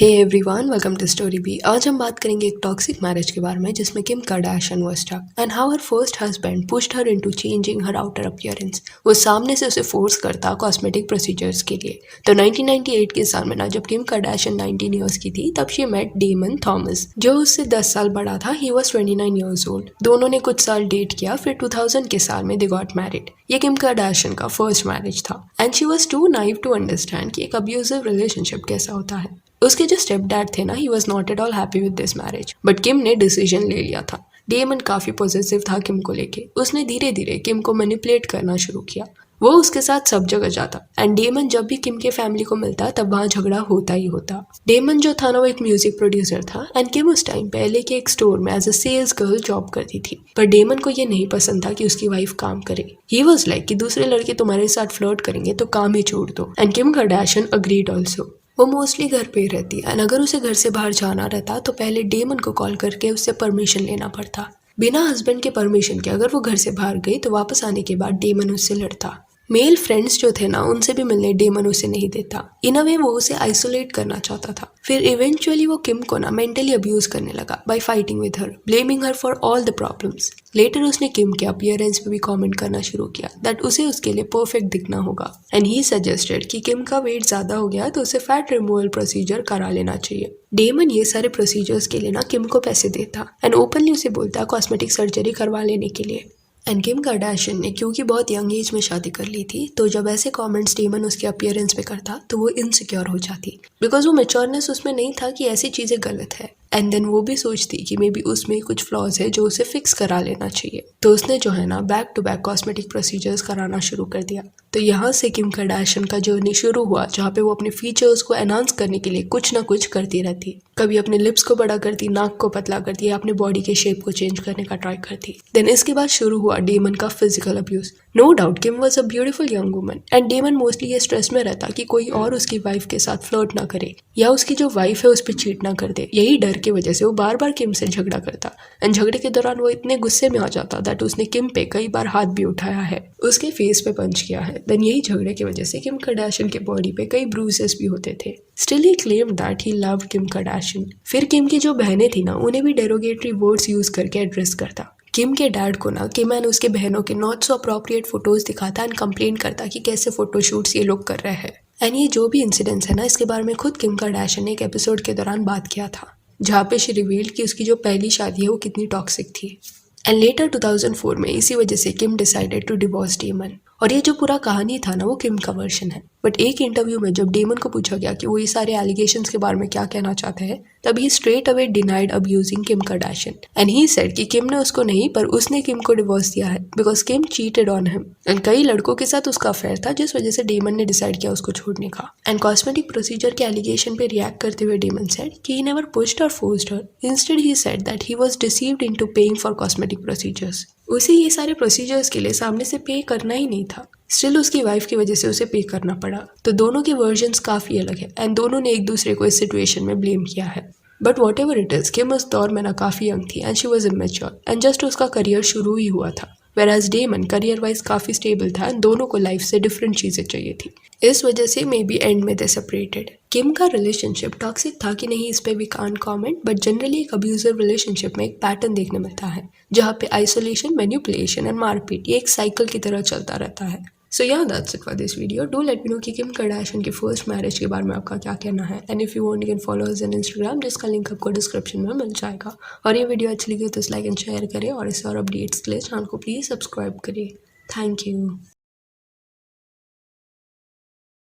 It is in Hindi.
Hey everyone, welcome to story B. आज हम बात करेंगे एक टॉक्सिक मैरिज के बारे में जिसमें Kim Kardashian was stuck and how her first husband pushed her into changing her outer appearance. वो सामने से उसे फोर्स करता कॉस्मेटिक प्रोसीजर्स के लिए। तो 1998 के साल में ना जब किम कार्दाशियन 19 ईयर्स की थी तब शी मेट डेमन थॉमस जो उससे 10 साल बड़ा था। He was 29 years old. दोनों ने कुछ साल डेट किया, फिर 2000 के साल में दे गॉट मैरिड। ये किम कार्दाशियन का फर्स्ट मैरिज था and she was too naive to understand कि एक अब्यूजिव रिलेशनशिप कैसा होता है। उसके जो स्टेप डैड थे ना, he was not at all happy with this marriage, but Kim ने डिसीजन ले लिया था। डेमन काफी पॉजिटिव था किम को लेके। उसने धीरे धीरे किम को मैनिपुलेट करना शुरू किया। वो उसके साथ सब जगह जाता एंड डेमन जब भी किम के फैमिली को मिलता तब वहाँ झगड़ा होता ही होता। डेमन जो था ना वो एक म्यूजिक प्रोड्यूसर था एंड किम उस टाइम पहले के एक स्टोर में as a sales girl job करती थी। पर डेमन को ये नहीं पसंद था कि उसकी वाइफ काम करे। ही वॉज लाइक कि दूसरे लड़के तुम्हारे साथ फ्लर्ट करेंगे तो काम ही छोड़ दो and Kim Kardashian agreed also. वो मोस्टली घर पे ही रहती एंड अगर उसे घर से बाहर जाना रहता तो पहले डेमन को कॉल करके उससे परमिशन लेना पड़ता। बिना हस्बैंड के परमिशन के अगर वो घर से बाहर गई तो वापस आने के बाद डेमन उससे लड़ता। मेल फ्रेंड्स जो थे ना उनसे भी मिलने डेमन उसे नहीं देता। इन अ वे वो उसे आइसोलेट करना चाहता था। फिर इवेंचुअली वो किम को ना मेंटली अब्यूज करने लगा by fighting with her, blaming her for all the problems. Later उसने किम के अपीयरेंस पे भी कमेंट करना शुरू किया दैट उसे उसके लिए परफेक्ट दिखना होगा एंड ही सजेस्टेड कि किम का वेट ज्यादा हो गया तो उसे फैट रिमूवल प्रोसीजर करा लेना चाहिए। डेमन ये सारे प्रोसीजर्स के लिए ना किम को पैसे देता एंड ओपनली उसे बोलता कॉस्मेटिक सर्जरी करवा लेने के लिए। एंड किम कार्दाशियन ने क्योंकि बहुत यंग एज में शादी कर ली थी तो जब ऐसे कमेंट्स डेमन उसके अपीयरेंस पे करता तो वो इनसिक्योर हो जाती बिकॉज वो मेच्योरनेस उसमें नहीं था कि ऐसी चीज़ें गलत है। एंड देन वो भी सोचती कि मे बी उसमें कुछ फ्लॉज है जो उसे फिक्स करा लेना चाहिए। तो उसने जो है ना back to back cosmetic procedures कराना शुरू कर दिया। तो यहाँ से किम कार्दाशियन का जर्नी शुरू हुआ जहाँ पे वो अपने फीचर्स को एनहांस करने के लिए कुछ ना कुछ करती रहती। कभी अपने लिप्स को बड़ा करती, नाक को पतला करती या अपने बॉडी के शेप को चेंज करने का ट्राई करती। देन इसके बाद शुरू हुआ डेमन का physical abuse. No doubt Kim was a beautiful young woman and Damon mostly ये स्ट्रेस में रहता कि कोई और उसकी वाइफ के साथ फ्लर्ट ना करे या उसकी जो वाइफ है उस पर चीट ना कर दे। यही डर की वजह से वो बार बार किम से झगड़ा करता एंड झगड़े के दौरान वो इतने गुस्से में आ जाता दैट उसने किम पे कई बार हाथ भी उठाया है, उसके फेस पे पंच किया है। देन यही झगड़े की वजह से किम कार्दाशियन के बॉडी पे कई ब्रूसेस भी होते थे। Still he claim that he loved Kim Kardashian. फिर किम की जो बहनें थी ना उन्हें भी डेरोगेटरी वर्ड्स यूज करके एड्रेस करता। किम के डैड को ना किम एंड उसके बहनों के नॉट सो अप्रोप्रिएट फोटोज दिखाता एंड कंप्लेन करता कि कैसे फोटोशूट्स ये लोग कर रहे हैं। एंड ये जो भी इंसिडेंट्स है ना इसके बारे में खुद किम कार्दाशियन ने एक एपिसोड के दौरान बात किया था जहाँ पे शी रिवील्ड कि उसकी जो पहली शादी है वो कितनी टॉक्सिक थी। एंड लेटर 2004 में इसी वजह से किम डिसाइडेड टू डिवोर्स डेमन। और ये जो पूरा कहानी था ना वो किम का वर्जन है। बट एक इंटरव्यू में जब डेमन को पूछा गया कि वो ये सारे एलिगेशंस के बारे में क्या कहना चाहते हैं तब ही straight away denied abusing Kim Kardashian and he said कि किम ने उसको नहीं पर उसने किम को डिवोर्स दिया है because Kim cheated on him and कई लड़कों के साथ उसका अफेयर था जिस वजह से डेमन ने डिसाइड किया उसको छोड़ने का। एंड कॉस्मेटिक प्रोसीजर के एलिगेशन पे रिएक्ट करते हुए डेमन सेड कि ही नेवर पुश्ड और forced her, instead he said that he was deceived into paying for cosmetic procedures. उसे ये सारे प्रोसीजर्स के लिए सामने से पे करना ही नहीं था, स्टिल उसकी वाइफ की वजह से उसे पे करना पड़ा। तो दोनों के वर्जन्स काफी अलग है एंड दोनों ने एक दूसरे को इस सिचुएशन में ब्लेम किया है। But whatever it is, Kim उस दौर में ना काफी यंग थी and she was immature and just उसका करियर शुरू ही हुआ था। वेराज डेमन करियर वाइज काफी स्टेबल था एंड दोनों को लाइफ से डिफरेंट चीजें चाहिए थी। इस वजह से मे बी एंड में दे सेपरेटेड। किम का रिलेशनशिप टॉक्सिक था कि नहीं इस पे we can't comment, but generally एक अब्यूजिव रिलेशनशिप में एक पैटर्न देखने मिलता है जहाँ पे आइसोलेशन, मैनिपुलेशन एंड मारपीट ये एक साइकिल की तरह चलता रहता है। So yeah, that's it for this video. Do let me know कि किम कार्दाशियन की फर्स्ट मैरिज के बारे में आपका क्या कहना है and if you want you can follow us on Instagram जिसका लिंक आपको डिस्क्रिप्शन में मिल जाएगा। और ये वीडियो अच्छी लगी तो लाइक एंड शेयर करें और इस और अपडेट्स के लिए चैनल को प्लीज़ सब्सक्राइब करिए। Thank you.